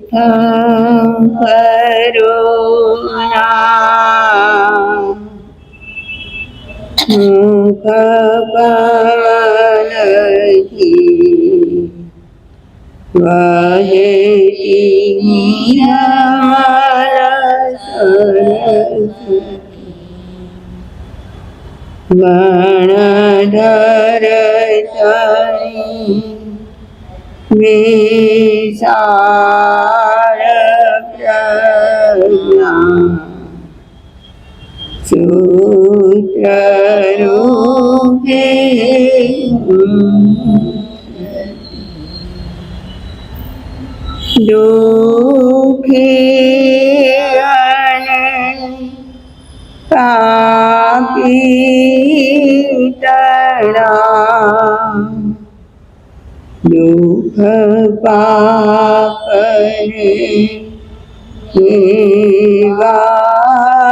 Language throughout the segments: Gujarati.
કરુણા મુખ કમલથી વહેતી નિર્મલ સરસ્વતી ગણધર વિશાળ પ્રજ્ઞા સૂત્રરૂપે દુઃખી અને પાપી તણા દુઃખ પાપને વારતી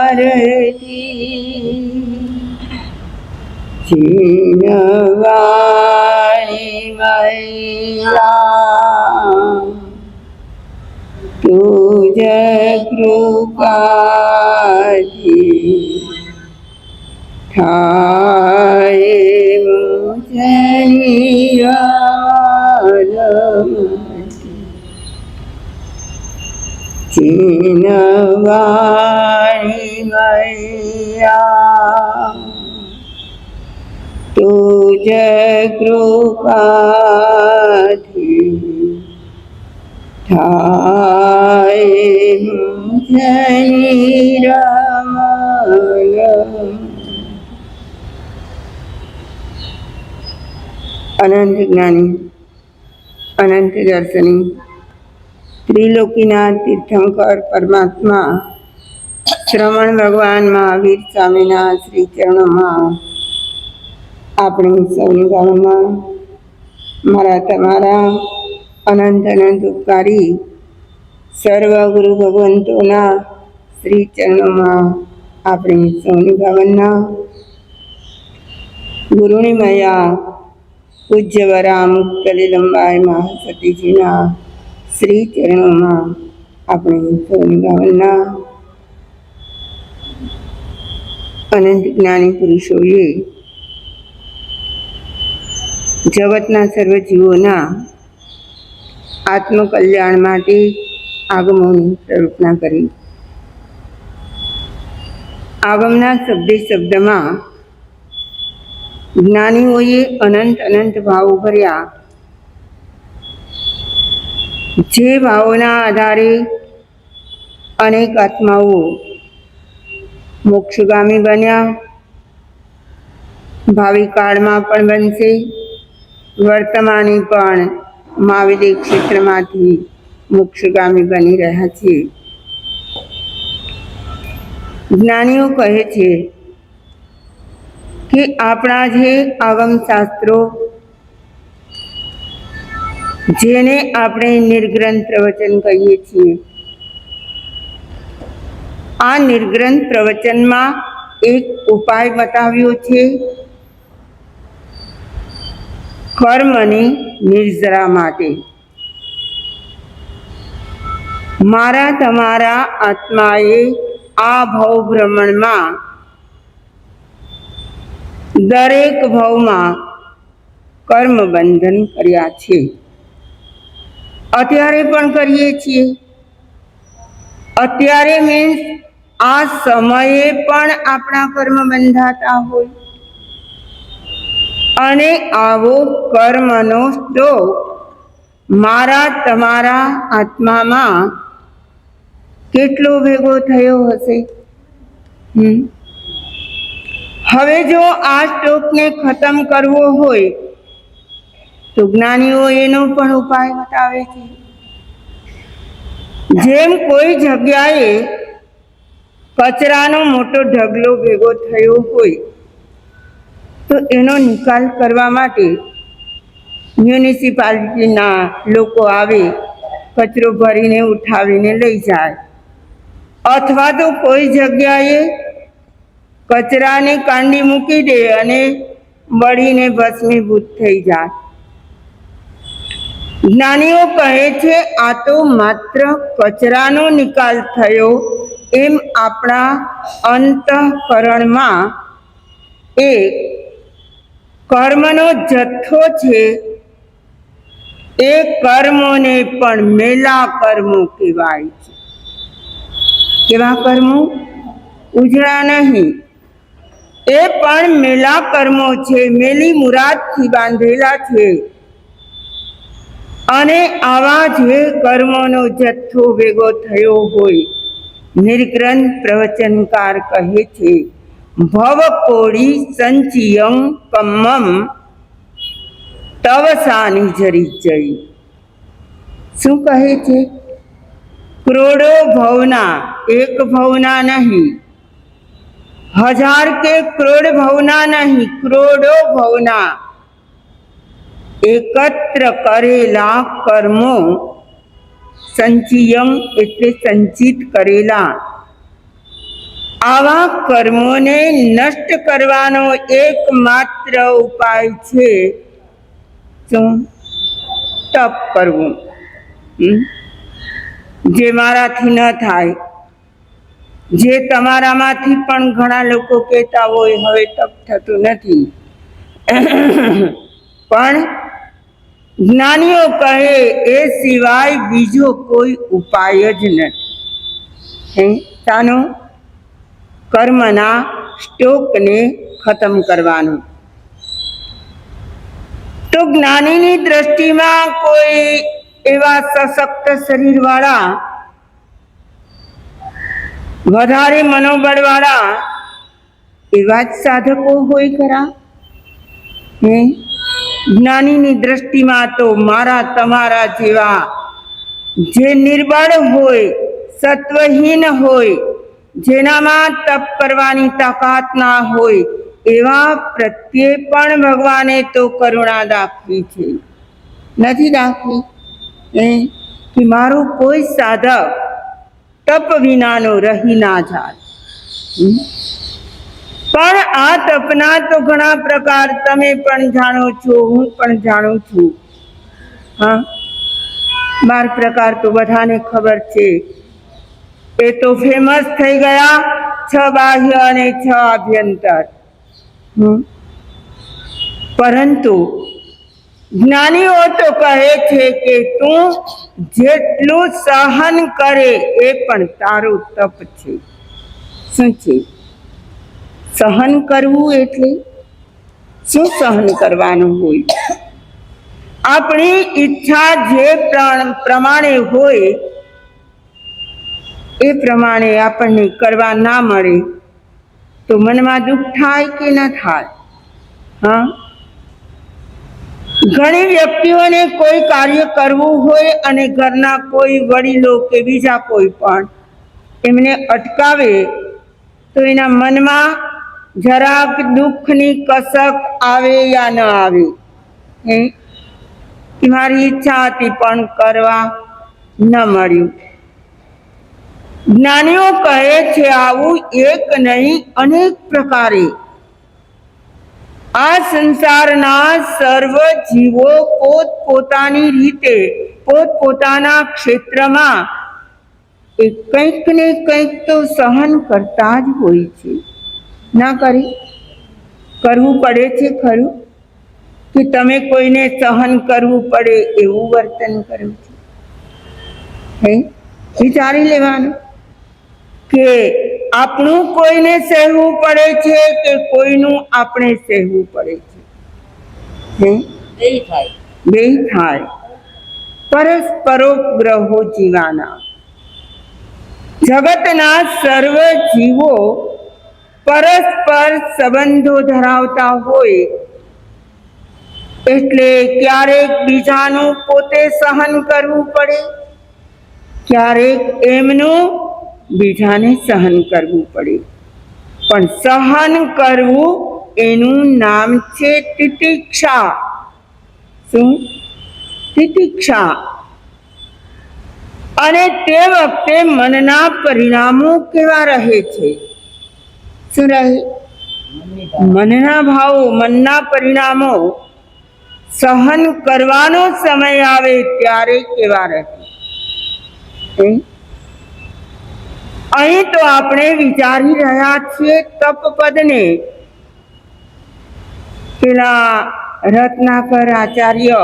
ચિનવાણી મૈયા તુજ કૃપાથી થાય મુજની ચિનવાણી મૈયા તુજ કૃપાથી થાય મુજની રમણ અનંત જ્ઞાની અનંત દર્શની ત્રિલોકીના તીર્થંકર પરમાત્મા શ્રવણ ભગવાન મહાવીર સ્વામીના શ્રી ચરણોમાં આપણી સૌની ભાવમાં મારા તમારા અનંત અનંત ઉપકારી સર્વ ગુરુ ભગવંતોના શ્રી ચરણોમાં આપણી સૌની ભાવના ગુરુની મયા પૂજ્ય વરા મુક્તલિલંબાઈ મહાસતીજીના શ્રી ચરણોમાં આપણી સૌની ભાવના અનંત જ્ઞાની પુરુષોએ જગતના સર્વ જીવોના આત્મકલ્યાણ માટે આગમોની પ્રરૂપના કરી. આગમના શબ્દે શબ્દમાં જ્ઞાનીઓએ અનંત અનંત ભાવો ભર્યા. જે ભાવોના આધારે અનેક આત્માઓ મોક્ષગામી બન્યા, ભાવિ કાળમાં પણ બનશે, વર્તમાની પણ મહાવિદ્ય ક્ષેત્રમાંથી મોક્ષગામી બની રહ્યા છે. જ્ઞાનીઓ કહે છે કે આપણા જે આગમ શાસ્ત્રો, જેને આપણે નિર્ગ્રંથ પ્રવચન કહીએ છીએ, આ નિર્ગ્રંથ પ્રવચનમાં એક ઉપાય બતાવ્યો છે કર્મની નિર્જરા માટે. મારા તમારા આત્માએ આ ભવ ભ્રમણમાં દરેક ભવમાં કર્મ બંધન કર્યા છે. અત્યારે પણ કરીએ છીએ. અત્યારે મીન્સ આ સમયે પણ આપણા કર્મ બંધાતા હોય, અને આવો કર્મનો સ્ટોક મારા તમારા આત્મામાં કેટલો ભેગો થયો હશે. હવે જો આ સ્ટોકને ખતમ કરવો હોય તો જ્ઞાનીઓ એનો પણ ઉપાય બતાવે છે. જેમ કોઈ જગ્યાએ કચરાનો મોટો ઢગલો ભેગો થયો હોય તો એનો નિકાલ કરવા માટે મ્યુનિસિપાલિટીના લોકો આવે, કચરો ભરીને ઉઠાવીને લઈ જાય. અથવા તો કોઈ જગ્યાએ કચરાને કાંડી મૂકી દે અને બળીને ભસ્મીભૂત થઈ જાય. જ્ઞાનીઓ કહે છે આ તો માત્ર કચરાનો નિકાલ થયો, એમ આપણા અંતઃકરણમાં એક કર્મનો જથ્થો છે. એ કર્મોને પણ મેલા કર્મો કહેવાય છે. કેવા કર્મો? ઉજળા નહીં, એ પણ મેલા કર્મો છે, મેલી મુરાદથી બાંધેલા છે. અને આવા જે કર્મોનો જથ્થો ભેગો થયો હોય, નિર્ગ્રંથ પ્રવચનકાર કહે છે ભવ કોડી સંચિયં કમ્મમ તવસાની જરી જઈ. શું કહે છે? કરોડો ભવના, એક ભવના નહીં, હજાર કે કરોડ ભવના નહીં, કરોડો ભવના એકત્ર કરેલા કર્મો, સંચિયમ એટલે સંચિત કરેલા, આવા કર્મોને નષ્ટ કરવાનો એકમાત્ર ઉપાય છે શું? તપ કરવું. જે મારાથી ન થાય, જે તમારામાંથી પણ ઘણા લોકો કહેતા હોય હવે તપ થતું નથી, પણ જ્ઞાનીઓ કહે એ સિવાય બીજો કોઈ ઉપાય જ નથી. શાનો? કર્મના સ્ટોકને ખતમ કરવાનો. તો જ્ઞાનીની દ્રષ્ટિમાં કોઈ એવા સશક્ત શરીરવાળા, વધારે મનોબળવાળા એવા જ સાધકો હોય ખરા? જ્ઞાનીની દ્રષ્ટિમાં તો મારા તમારા જેવા જે નિર્બળ હોય, સત્વહીન હોય, જેનામાં તપ કરવાની તાકાત ના હોય, એવા પ્રત્યે પણ ભગવાને તો કરુણા દાખવી છે. નથી દાખવી કે મારું કોઈ સાધક તપ વિનાનો રહી ના જાય. પણ આ તપના તો ઘણા પ્રકાર તમે પણ જાણો છો, હું પણ જાણું છું. 12 પ્રકાર તો બધાને ખબર છે. એ તો ફેમસ થઈ ગયા, 6 બાહ્ય અને 6 આભ્યંતર. પરંતુ જ્ઞાનીઓ તો કહે છે કે તું જેટલું સહન કરે એ પણ તારું તપ છે. શું છે સહન કરવું? એટલે શું સહન કરવાનું હોય? આપણી ઈચ્છા જે પ્રમાણે હોય એ પ્રમાણે આપણને કરવા ના મળે તો મનમાં દુઃખ થાય કે ન થાય? ઘણી વ્યક્તિઓને કોઈ કાર્ય કરવું હોય અને ઘરના કોઈ વડીલો કે બીજા કોઈ પણ એમને અટકાવે તો એના મનમાં જરાક દુઃખની કસક આવે યા ન આવે? કે મારી ઈચ્છા હતી પણ કરવા ન મળ્યું. જ્ઞાનીઓ કહે છે આવું એક નહીં અનેક પ્રકારે આ સંસારના સર્વ જીવો પોતપોતાની રીતે પોતપોતાના ક્ષેત્રમાં કંઈક ને કંઈક તો સહન કરતા જ હોય છે. ના કરવું પડે છે ખરું? કે તમે કોઈને સહન કરવું પડે એવું વર્તન કરો છો? વિચારી લેવાનું કે આપણું કોઈને સહેવું પડે છે કે કોઈનું આપણે સહેવું પડે છે? બેય થાય. પરસ્પરોગ્રહો જીવાના. જગતના સર્વ જીવો પરસ્પર સંબંધો ધરાવતા હોય એટલે ક્યારેક બીજાનું પોતે સહન કરવું પડે, ક્યારેક એમનું બીજાને સહન કરવું પડે. પણ સહન કરવું એનું નામ છે તિતિક્ષા. શું? તિતિક્ષા. અને તે વખતે મનના પરિણામો કેવા રહે છે? શું રહે? મનના ભાવો, મનના પરિણામો સહન કરવાનો સમય આવે ત્યારે કેવા રહે. અહીં તો આપણે વિચારી રહ્યા છીએ તપપદને. પેલા રત્નાકર આચાર્ય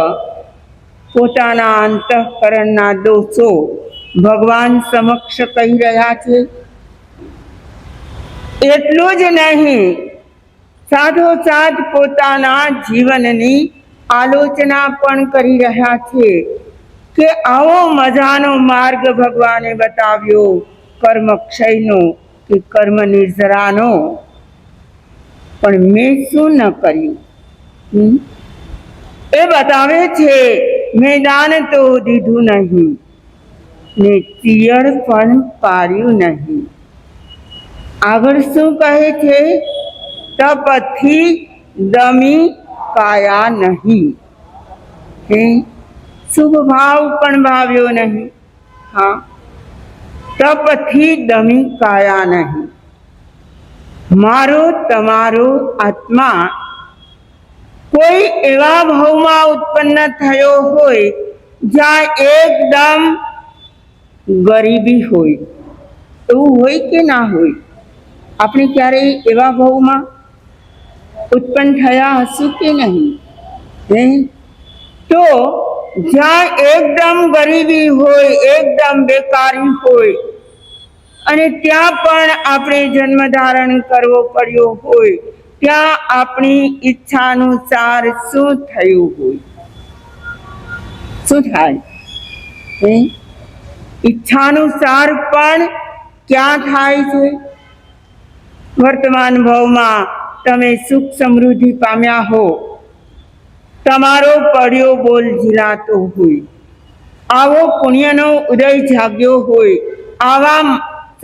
પોતાના અંતઃકરણના દોષો ભગવાન સમક્ષ કહી રહ્યા છે. એટલું જ નહીં, સાથોસાથ પોતાના જીવનની આલોચના પણ કરી રહ્યા છે કે આવો મજાનો માર્ગ ભગવાને બતાવ્યો કર્મ ક્ષયનો કે કર્મ નિર્જરાનો, પણ મેં શું ન કર્યું એ બતાવે છે. મેં દાન તો દીધું નહીં ને પિયળ પણ પાડ્યું નહીં. આગળ શું કહે છે? તપથી દમી કાયા નહીં, શુભ ભાવ પણ ભાવ્યો નહીં. હા, તપથી દમી કાયા નહીં. મારો તમારો આત્મા કોઈ એવા ભાવમાં ઉત્પન્ન થયો હોય જ્યાં એકદમ ગરીબી હોય, એવું હોય કે ના હોય? આપણે ક્યારેય એવા ભાવમાં ઉત્પન્ન થયા હશું કે નહીં? તો જ્યાં એકદમ ગરીબી હોય, એકદમ બેકારી હોય, અને ત્યાં પણ આપણે જન્મ ધારણ કરવો પડ્યો હોય, ત્યાં આપણી ઈચ્છાનુસાર શું થયું હોય? શું થાય? ઈચ્છાનુસાર પણ ક્યાં થાય છે? વર્તમાન ભાવમાં તમે સુખ સમૃદ્ધિ પામ્યા હો, તમારો પડ્યો બોલ ઝીલાતો હોય, આવો પુણ્યનો ઉદય જાગ્યો હોય, આવા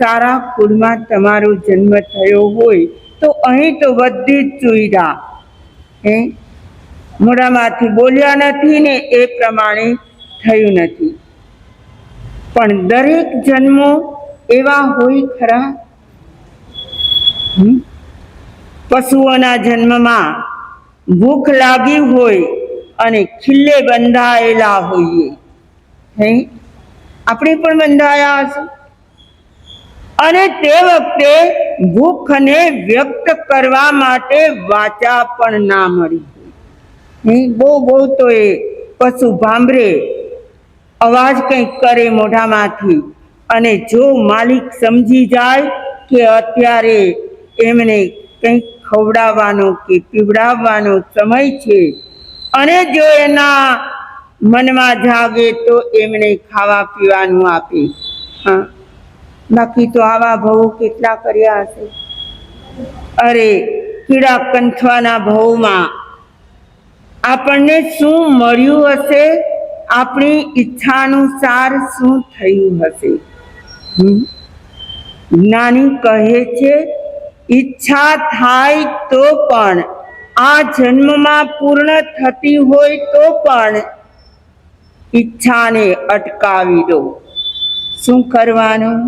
સારા કુળમાં તમારો જન્મ થયો હોય, તો અહીં તો બધી જ સુવિધા મોઢામાંથી બોલ્યા નથી ને એ પ્રમાણે થયું નથી. પણ દરેક જન્મો એવા હોય ખરા? પશુઓના જન્મમાં ભૂખ લાગી હોય અને ખીલ્લે બંધાયેલા હોઈએ, આપણે પણ બંધાયા હશે, અને તે વખતે ભૂખને વ્યક્ત કરવા માટે વાચા પણ ના મળી હોય. બહુ તો એ પશુ ભાંભરે, અવાજ કંઈક કરે મોઢામાંથી, અને જો માલિક સમજી જાય કે અત્યારે એમને કંઈક ખવડાવવાનો કે પીવડાવવાનો સમય છે, અને જો એના મનમાં જાગે તો એમને ખાવા પીવાનું આપે. હા, બાકી તો આવા ભવો કેટલા કર્યા હશે. અરે કીડા કંઠવાના ભવમાં આપણને શું મળ્યું હશે? આપણી ઈચ્છાનુસાર શું થયું હશે? જ્ઞાની કહે છે, ઈચ્છા થાય તો પણ, આ જન્મમાં પૂર્ણ થતી હોય તો પણ ઈચ્છાને અટકાવી દો. શું કરવાનું?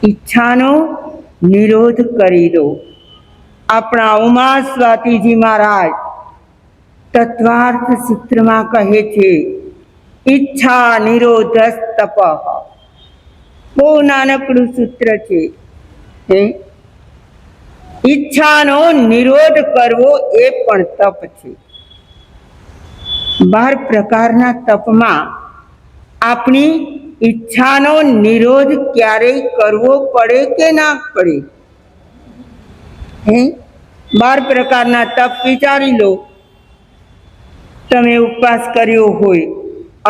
ઈચ્છાનો નિરોધ કરી દો. આપણા ઉમા સ્વાતીજી મહારાજ તત્વાર્થ સૂત્રમાં કહે છે, ઈચ્છા નિરોધસ તપ. બહુ નાનકડું સૂત્ર છે. ઈચ્છાનો નિરોધ કરવો એ પણ તપ છે. 12 પ્રકારના તપમાં આપણી ઈચ્છાનો નિરોધ ક્યારેય કરવો પડે કે ના પડે? 12 પ્રકારના તપ વિચારી લો. તમે ઉપવાસ કર્યો હોય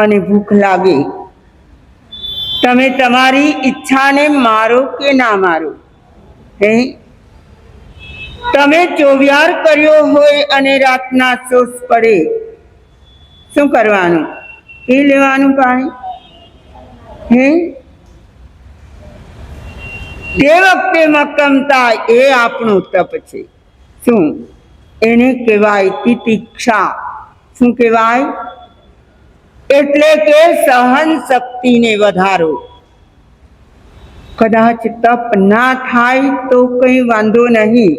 અને ભૂખ લાગે, તમે તમારી ઈચ્છાને મારો કે ના મારો? તમે ચોવિયાર કર્યો હોય અને રાતના શોષ પડે, શું કરવાનું? પી લેવાનું પાણી. તે વખતે મક્કમતા, એ આપણું તપ છે. શું એને કહેવાય? તિતિક્ષા. શું કહેવાય? એટલે કે સહન શક્તિને વધારો. કદાચ તપ ના થાય તો કંઈ વાંધો નહીં,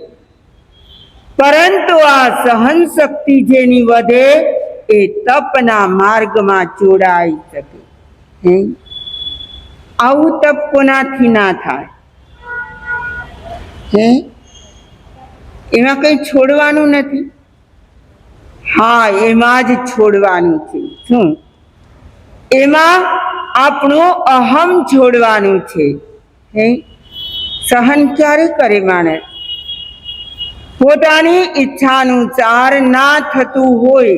પરંતુ આ સહન શક્તિ જેની વધે એ તપના માર્ગમાં જોડાઈ શકે. આવું તપ કોનાથી ના થાય? એમાં કઈ છોડવાનું નથી. હા, એમાં જ છોડવાનું છે. શું? એમાં આપણું અહમ છોડવાનું છે. સહન ક્યારે કરે માણસ? પોતાની ઈચ્છાનુસાર ના થતું હોય,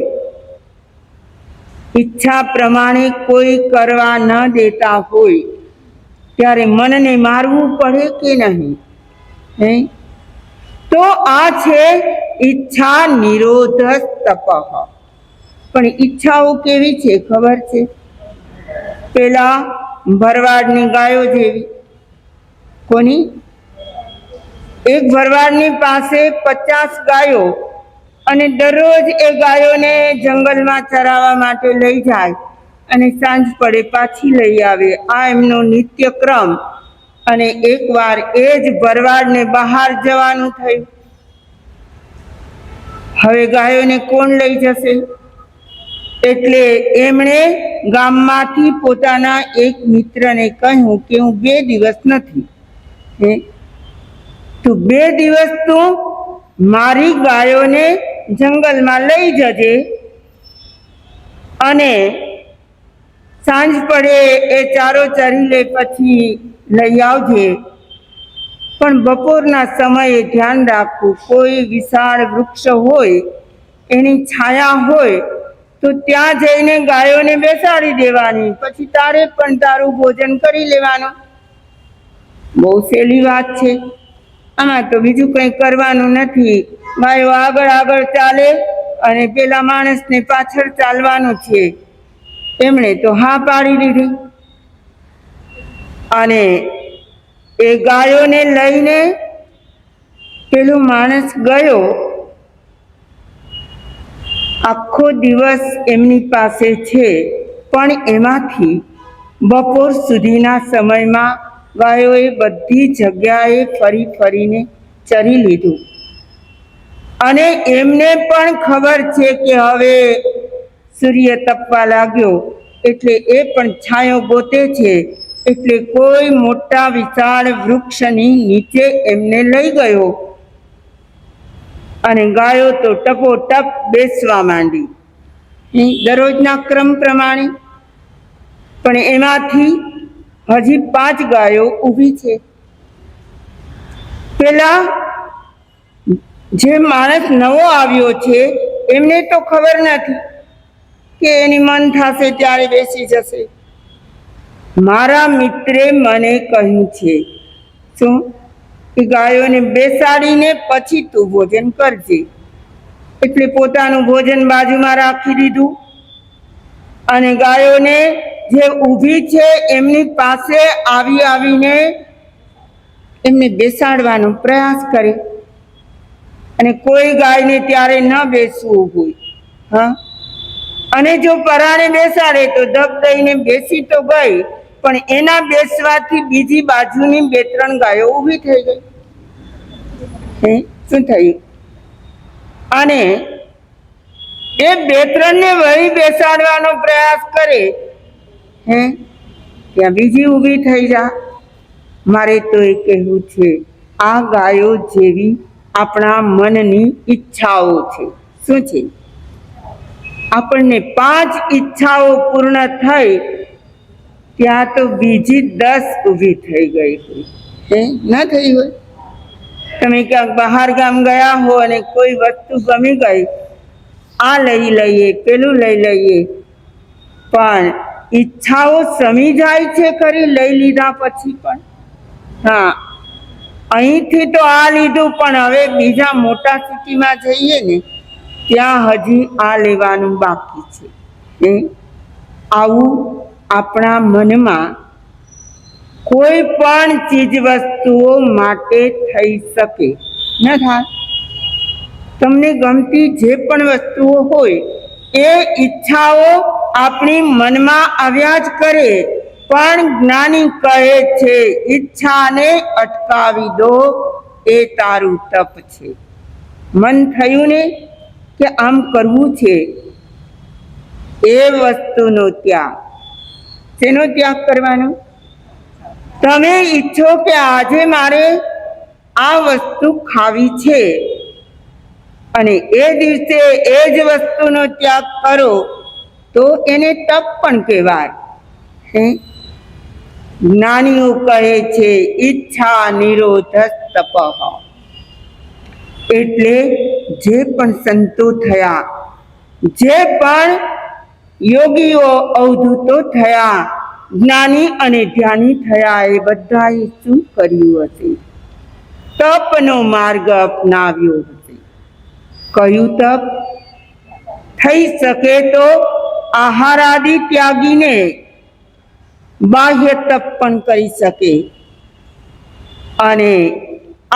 ઈચ્છા પ્રમાણે કોઈ કરવા ન દેતા હોય, ત્યારે મનને મારવું પડે કે નહીં? તો આ છે ઈચ્છા નિરોધ તપઃ. પણ ઈચ્છાઓ કેવી છે ખબર છે? પેલા ભરવાડની ગાયો જેવી. કોની? એક ભરવાડની પાસે 50 ગાયો, અને દરરોજ એ ગાયોને જંગલમાં ચરાવવા માટે લઈ જાય અને સાંજ પડે પાછી લઈ આવે. આ એમનો નિત્ય ક્રમ. અને એકવાર એ જ ભરવાડને બહાર જવાનું થયું. હવે ગાયોને કોણ લઈ જશે? એટલે એમણે ગામમાંથી પોતાના એક મિત્રને કહ્યું કે હું 2 દિવસ નથી, તું 2 દિવસ તું મારી ગાયોને જંગલમાં લઈ જજે, અને સાંજ પડે એ ચારો ચરી લે પછી લઈ આવજે. પણ બપોરના સમયે ધ્યાન રાખવું, કોઈ વિશાળ વૃક્ષ હોય, એની છાયા હોય તો ત્યાં જઈને ગાયોને બેસાડી દેવાની, પછી તારે પણ તારું ભોજન કરી લેવાનું. બહુ સહેલી વાત છે. આમાં તો બીજું કંઈ કરવાનું નથી. ગાયો આગળ આગળ ચાલે અને પેલા માણસને પાછળ ચાલવાનું છે. એમણે તો હા પાડી દીધી, અને એ ગાયોને લઈને પેલો માણસ ગયો. આખો દિવસ એમની પાસે છે, પણ એમાંથી બપોર સુધીના સમયમાં ગાયોએ બધી જગ્યાએ ફરી ફરીને ચરી લીધું. અને એમને પણ ખબર છે કે હવે સૂર્ય તપવા લાગ્યો, એટલે એ પણ છાંયો ગોતે છે. એટલે કોઈ મોટા વિશાળ વૃક્ષની નીચે એમને લઈ ગયો, અને ગાયો તો ટપોટપ બેસવા માંડી દરરોજના ક્રમ પ્રમાણે. પણ એમાંથી હજી 5 ગાયો ઊભી છે. પેલા જે માણસ નવો આવ્યો છે એમને તો ખબર નથી કે એની મન થશે ત્યારે બેસી જશે. મારા મિત્રે મને કહ્યું છે, શું? કે ગાયોને બેસાડીને પછી તું ભોજન કરજે. એટલે પોતાનું ભોજન બાજુમાં રાખી દીધું, અને ગાયોને જે ઊભી છે એમની પાસે આવીને એમને બેસાડવાનો પ્રયાસ કરે. અને કોઈ ગાયને ત્યારે ન બેસવું હોય, અને જો પરાણે બેસાડે તો ધબ દઈને બેસી તો ગઈ, પણ એના બેસવાથી બીજી બાજુની 2-3 ગાયો ઊભી થઈ ગઈ. શું થયું? અને એ 2-3 ને વળી બેસાડવાનો પ્રયાસ કરે, ત્યાં બીજી ઊભી થઈ જા. મારે તો એ કહેવું છે, આ ગાયો જેવી આપણા મનની ઈચ્છાઓ છે. શું છે? આપણને 5 ઈચ્છાઓ પૂર્ણ થઈ, ત્યાં તો બીજી 10 ઊભી થઈ ગઈ હોય, ન થઈ હોય? તમે ક્યાંક બહાર ગામ ગયા હો અને કોઈ વસ્તુ ગમી ગઈ, આ લઈ લઈએ, પેલું લઈ લઈએ, પણ ઈચ્છાઓ સમી જાય છે ખરી લઈ લીધા પછી પણ. અહીંથી તો આ લીધું, પણ હવે બીજા મોટા સિટીમાં જઈએ ને ત્યાં હજી આ લેવાનું બાકી છે. આવું આપણા મનમાં કોઈ પણ ચીજ વસ્તુઓ માટે થઈ શકે ન થાય? તમને ગમતી જે પણ વસ્તુઓ હોય એ ઈચ્છાઓ આપણી મનમાં આવ્યા જ કરે, પણ જ્ઞાની કહે છે ઈચ્છાને અટકાવી દો, એ તારું તપ છે. મન થયું ને કે આમ કરવું છે, એ વસ્તુનો ત્યાગ. શેનો ત્યાગ કરવાનો? તમે ઈચ્છો કે આજે મારે આ વસ્તુ ખાવી છે અને એ દિવસે એ જ વસ્તુનો ત્યાગ કરો તો એને તપ પણ કહેવાય. જ્ઞાનીઓ કહે છે ઈચ્છા નિરોધ તપ. એટલે જે પણ સંતો થયા, જે પણ યોગીઓ અવધૂતો થયા, જ્ઞાની અને ધ્યાની થયા, એ બધાએ શું કર્યું હશે? તપનો માર્ગ અપનાવ્યો હશે. કયું તપ? થઈ શકે તો આહાર આદિ ત્યાગીને બાહ્ય તપ પણ કરી શકે અને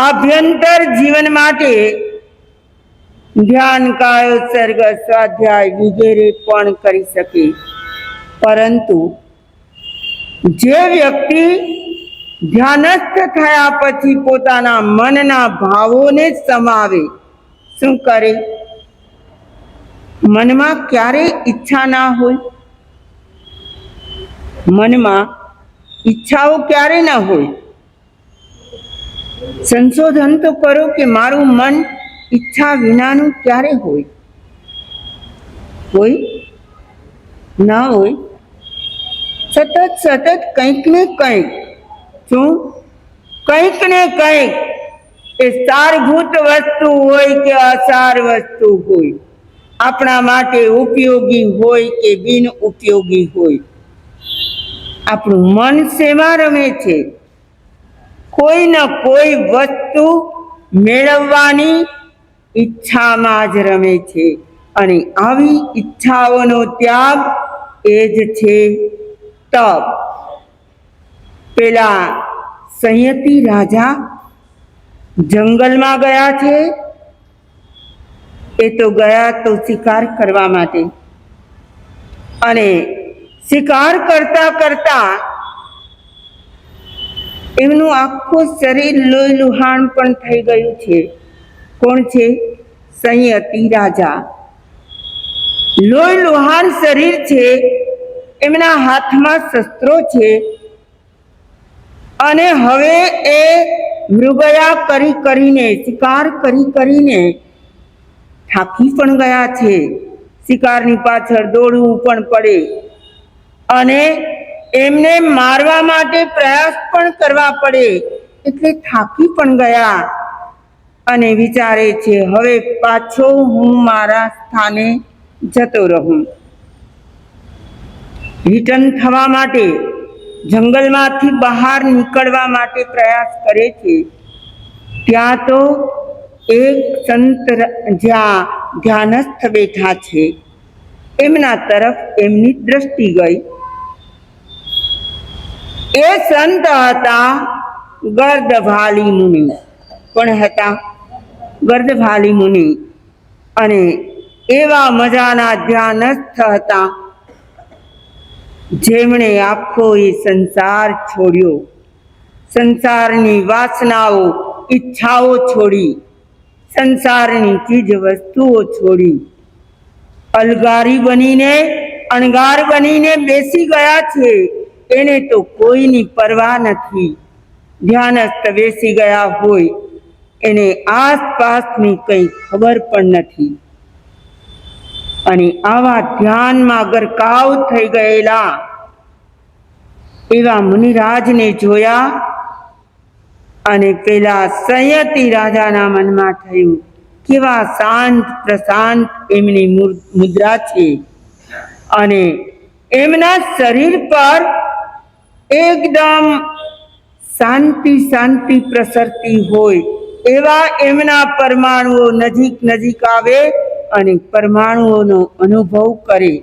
આભ્યંતર જીવન માટે ધ્યાન, કાય સર્ગ, સ્વાધ્યાય વગેરે પણ કરી શકે. પરંતુ જે વ્યક્તિ ધ્યાનસ્થ થયા પછી પોતાના મનના ભાવોને સમાવે, શું કરે? મનમાં ક્યારે ઈચ્છા ના હોય, મનમાં ઈચ્છાઓ ક્યારે ના હોય. સંશોધન તો કરો કે મારું મન ઈચ્છા વિનાનું ક્યારે હોય? હોય ના હોય. સતત કંઈક ને કંઈક, શું કંઈક ને કંઈક, એ સારભૂત વસ્તુ હોય કે અસાર વસ્તુ હોય, આપણા માટે ઉપયોગી હોય કે બિન ઉપયોગી હોય, આપણું મન શેમાં રમે છે? કોઈ ન કોઈ વસ્તુ મેળવવાની ઈચ્છામાં જ રમે છે. અને આવી ઈચ્છાઓનો ત્યાગ એ જ છે તપ. પેલા સંયતિ રાજા જંગલમાં ગયા છે. એ તો ગયા તો શિકાર કરવા માટે, અને શિકાર કરતા કરતા એમનું આખું શરીર લોહીલુહાણ પણ થઈ ગયું છે. કોણ છે? સંયતિ રાજા. લોહીલુહાણ શરીર છે, એમના હાથમાં શસ્ત્રો છે અને હવે એ મૃગયા કરી કરીને, શિકાર કરી કરીને થાકી પણ ગયા છે. શિકારની પાછળ દોડવું પણ પડે અને એમને મારવા માટે પ્રયાસ પણ કરવા પડે, એટલે થાકી પણ ગયા અને વિચારે છે હવે પાછો હું મારા સ્થાને જતો રહું. રિટર્ન થવા માટે, જંગલમાંથી બહાર નીકળવા માટે પ્રયાસ કરે છે. ત્યાં તો એક સંત જ્યાં ધ્યાનસ્થ બેઠા છે, એમના તરફ એમની દ્રષ્ટિ ગઈ. એ સંત હતા ગર્દભાલી મુનિ. કોણ હતા? ગર્દભાલી મુનિ. અને એવા મજાના ધ્યાનસ્થ હતા જેમણે આખો એ સંસાર છોડ્યો, સંસારની વાસનાઓ, ઈચ્છાઓ છોડી, સંસારની ચીજ વસ્તુઓ છોડી, અલગારી બનીને, અણગાર બનીને બેસી ગયા છે. એને તો કોઈની પરવા નથી. ધ્યાનસ્થ બેસી ગયા હોય, એને આસપાસની કંઈ ખબર પણ નથી. અને આવા ધ્યાનમાં ગરકાવ થઈ ગયેલા એવા મુનિરાજને જોયા અને પેલા સંયતિ રાજાના મનમાં થયું, કેવા શાંત પ્રશાંત એમની મુદ્રા છે અને એમના શરીર પર એકદમ શાંતિ શાંતિ પ્રસરતી હોય એવા એમના પરમાણુઓ નજીક નજીક આવે અને પરમાણુઓનો અનુભવ કરે.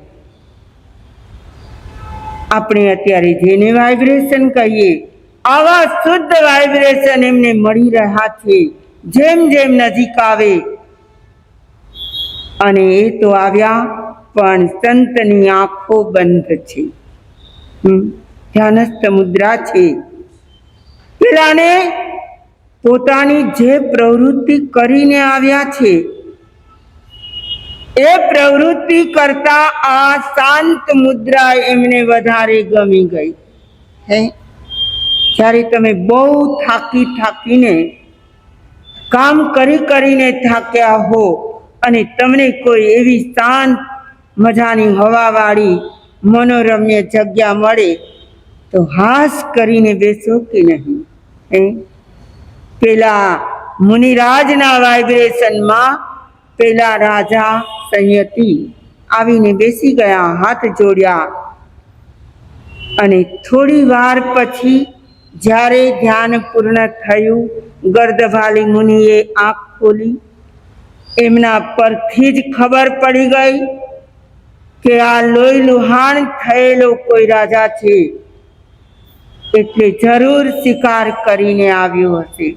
આપણે અત્યારે જેને વાઇબ્રેશન કહીએ, આવા શુદ્ધ વાઇબ્રેશન એમને મળી રહ્યા છે જેમ જેમ નજીક આવે. અને એ તો આવ્યા, પણ સંતની આંખો બંધ છે, ધ્યાનસ્થ મુદ્રા છે. પેલાને પોતાની જે પ્રવૃત્તિ કરીને આવ્યા છે એ પ્રવૃત્તિ કરતા આ શાંત મુદ્રા એમને વધારે ગમી ગઈ. હે, જ્યારે તમે બહુ થાકીને કામ કરીને થાક્યા હો અને તમને કોઈ એવી શાંત મજાની હવાવાળી મનોરમ્ય જગ્યા મળે તો હાસ કરીને બેસો કે નહીં? હે, પેલા મુનિરાજના વાઇબ્રેશનમાં પેલા રાજા સંયતિ આવીને બેસી ગયા, હાથ જોડ્યા અને થોડી વાર પછી જ્યારે ધ્યાન પૂર્ણ થયું, ગર્દભાલી મુનિએ આંખ ખોલી. એમના પરથી જ ખબર પડી ગઈ કે આ લોહી લુહાણ થયેલો કોઈ રાજા છે, એટલે જરૂર શિકાર કરીને આવ્યો હશે.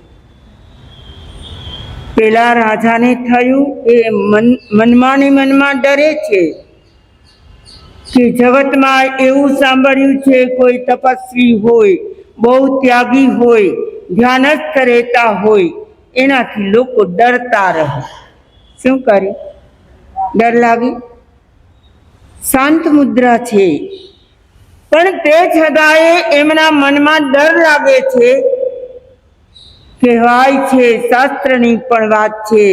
પેલા રાજાને થયું એ મનમાં ને મનમાં ડરે છે કે જગતમાં એવું સાંભળ્યું છે કોઈ તપસ્વી હોય, બહુ ત્યાગી હોય, ધ્યાનસ્થ રહેતા હોય, એનાથી લોકો ડરતા રહે. શું કરે? ડર લાગે. શાંત મુદ્રા છે, પણ તે છતાંય એમના મનમાં ડર લાગે છે. કહેવાય છે, શાસ્ત્રની પણ વાત છે,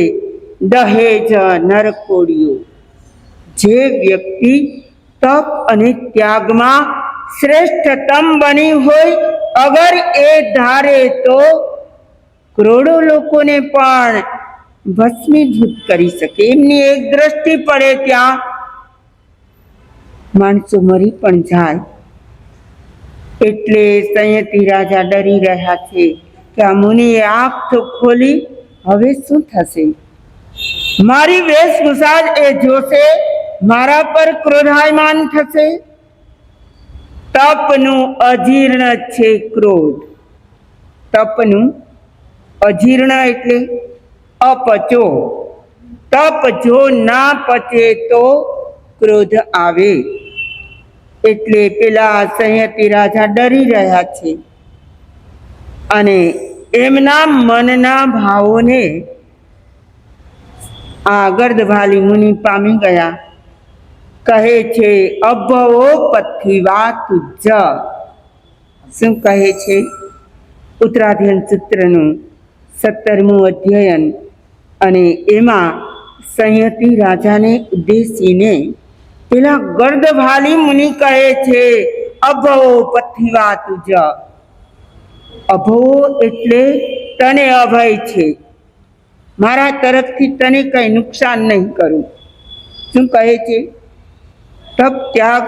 દહેજ નરકોડિયો. જે વ્યક્તિ તપ અને ત્યાગમાં શ્રેષ્ઠતમ બની હોય, અગર એ ધારે તો કરોડો લોકોને પણ ભસ્મીભૂત કરી શકે. એમની એક દ્રષ્ટિ પડે ત્યાં માણસો મરી પણ જાય. એટલે સંયતિ રાજા ડરી રહ્યા છે કે આ મુનિએ આંખ તો ખોલી, હવે શું થશે? મારી વેશભૂષા એ જોશે, મારા પર ક્રોધાયમાન થશે. તપનું અજીર્ણ છે ક્રોધ. તપનું અજીર્ણ એટલે અપચો. તપ જો ના પચે તો ક્રોધ આવે. એટલે પેલા સંયતિ રાજા ડરી રહ્યા છે અને એમના મનના ભાવોને આ ગર્દભાલી મુનિ પામી ગયા. કહે છે, અભવો પથિવા તુજ. શું કહે છે? ઉત્તરાધ્યયન સૂત્રનું 17મું અધ્યયન, અને એમાં સંયતિ રાજાને ઉદ્દેશીને પેલા ગર્દભાલી મુનિ કહે છે, અભવો પથિવા તુજ. અભવો એટલે તને અભય છે, મારા તરફથી તને કઈ નુકસાન નહીં કરું. શું કહે છે? તપ ત્યાગ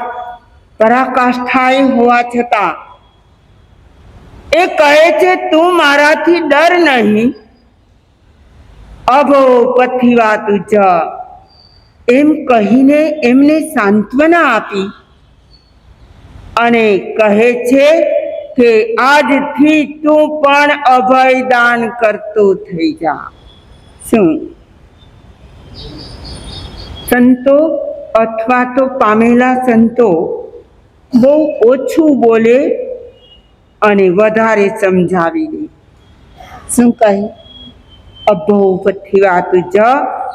પરાકાષ્ઠાએ હોવા છતાં એ કહે છે, તું મારાથી ડર નહીં. અભો પથિવા તુજ એમ કહીને એમને સાંત્વના આપી અને કહે છે કે આજથી તું પણ અભય દાન કરતો થઈ જા. શું સંતો અથવા તો પામેલા સંતો બહુ ઓછું બોલે અને વધારે સમજાવી દે? શું કહે? અભો પથિવા તુજ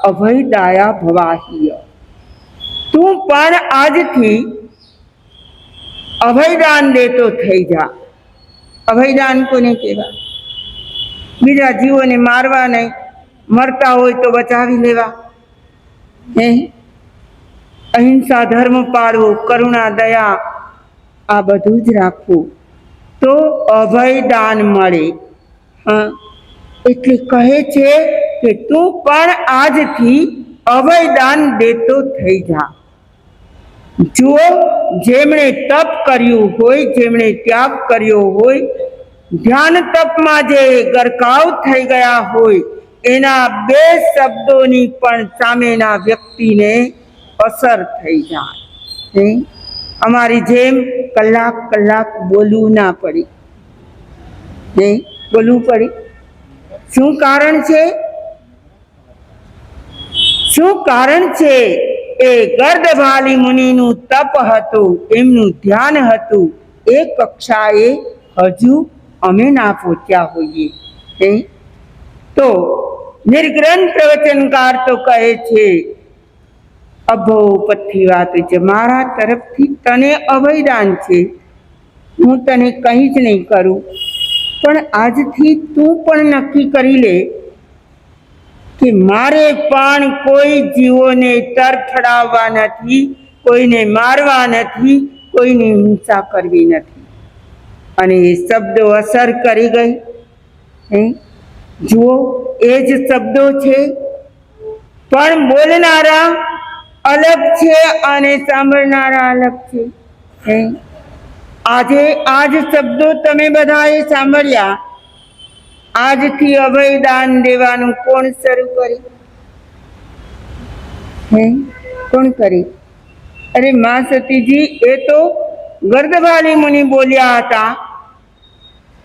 અભય દાયા ભવાહીય. તું પણ આજથી અભયદાન દેતો થઈ જા. અભયદાન કોને કહેવાય? બીજા જીવોને મારવા નહીં, મરતા હોય તો બચાવી લેવા. હે, અહિંસા ધર્મ પાળવો, કરુણા દયા આ બધું જ રાખવું તો અભયદાન મળે. હા, એટલે કહે છે કે તું પણ આજથી અભયદાન દેતો થઈ જા. જુઓ, જેમણે તપ કર્યું હોય, જેમણે ત્યાગ કર્યો હોય, ધ્યાન તપમાં જે ગરકાવ થઈ ગયા હોય, એના બે શબ્દોની પણ સામેના વ્યક્તિને અસર થઈ જાય. અમારી જેમ કલાક બોલવું ના પડે. બોલવું પડે. શું કારણ છે? શું કારણ છે? એ ગર્દભાલી મુનિનું તપ હતું, એમનું ધ્યાન હતું, એ કક્ષાએ હજુ અમે ના પહોંચ્યા હોઈએ. તો નિર્ગ્રંથ પ્રવચનકાર તો કહે છે, અભો ઉપરથી વાત છે, મારા તરફથી તને અભયદાન છે, હું તને કંઈ જ નહીં કરું, પણ આજથી તું પણ નક્કી કરી લે કે મારે પણ કોઈ જીવોને તરફડાવવા નથી, કોઈને મારવા નથી, કોઈની હિંસા કરવી નથી. અને એ શબ્દો અસર કરી ગઈ. જુઓ, એ જ શબ્દો છે, પણ બોલનારા અલગ છે અને સાંભળનારા અલગ છે. આજે આ જ શબ્દો તમે બધાએ સાંભળ્યા. આજથી અભયદાન દેવાનું કોણ શરૂ કર્યું? કોણ કરે? અરે મા સતીજી, એ તો ગર્દભાલી મુનિ બોલ્યા હતા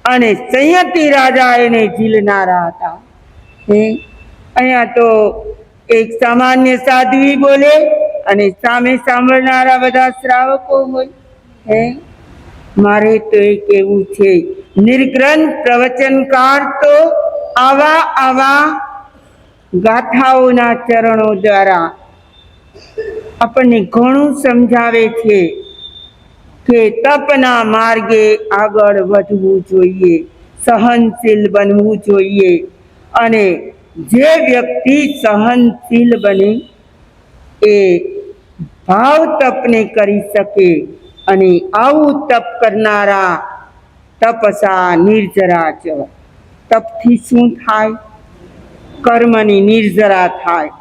અને સંયતિ રાજા એને ઝીલનારા હતા. અહીંયા તો એક સામાન્ય સાધ્વી બોલે અને સામે સાંભળનારા બધા શ્રાવકો હોય. મારે તો એ કહેવું છે, નિર્ગ્રંથ પ્રવચનકાર તો આવા ગાથાઓના ચરણો દ્વારા આપણને ઘણું સમજાવે છે કે તપના માર્ગે આગળ વધવું જોઈએ, સહનશીલ બનવું જોઈએ. અને જે વ્યક્તિ સહનશીલ બને એ ભાવ તપને કરી શકે. અને આવું તપ કરનારા તપસા નિર્જરા ચ. તપથી શું થાય? કર્મની નિર્જરા થાય.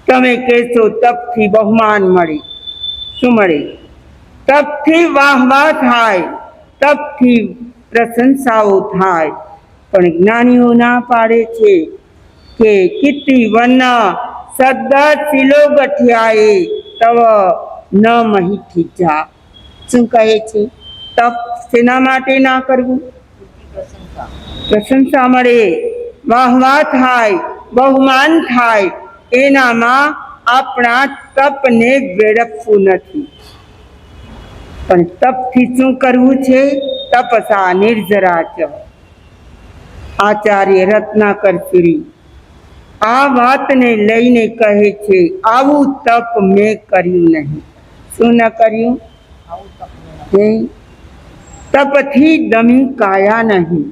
તમે કહેશો તપથી બહુમાન મળે. શું મળે? તપથી વાહવાહ થાય, તપથી પ્રશંસાઓ થાય. પણ જ્ઞાનીઓ ના પાડે છે કે કીર્તિ વન સદ્દશીલો ગઠિયાએ તવ ન મહિથી જા. શું કહે છે? તપ શેના માટે ના કરવું? પ્રશંસા મળે, વાહવાહ થાય, બહુમાન થાય, એનામાં આપણા તપને વેડફવું નથી. પણ તપથી શું કરવું છે? તપસા નિર્જરા ચ. આચાર્ય રત્નાકર શ્રી આ વાતને લઈને કહે છે, આવું તપ મેં કર્યું નહીં. શું ન કર્યું? તપથી દમી કાયા નહીં,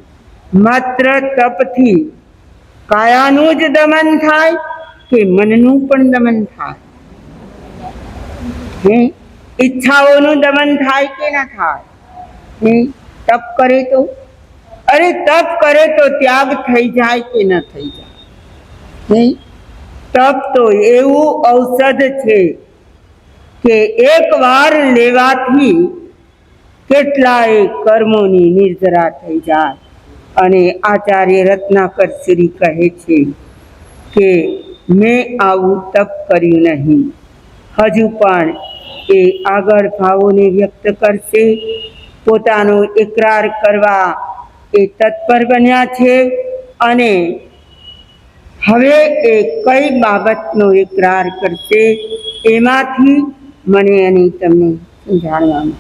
માત્ર તપથી કાયાનું જ દમન થાય કે મનનું પણ દમન થાય? ઈચ્છાઓનું દમન થાય કે ના થાય? તપ કરે તો, અરે તપ કરે તો ત્યાગ થઈ જાય કે ન થઈ જાય? તપ તો એવું ઔષધ છે કે એકવાર લેવાથી કેટલાય કર્મોની નિર્જરા થઈ જાય. અને આચાર્ય રત્નાકર શ્રી કહે છે કે મેં આવું તપ કર્યું નહીં. હજુ પણ એ આગળ ભાવોને વ્યક્ત કરશે, પોતાનો એકરાર કરવા એ તત્પર બન્યા છે. અને હવે એ કઈ બાબતનો એકરાર કરશે એમાંથી મને અને તમને જાણવાનું.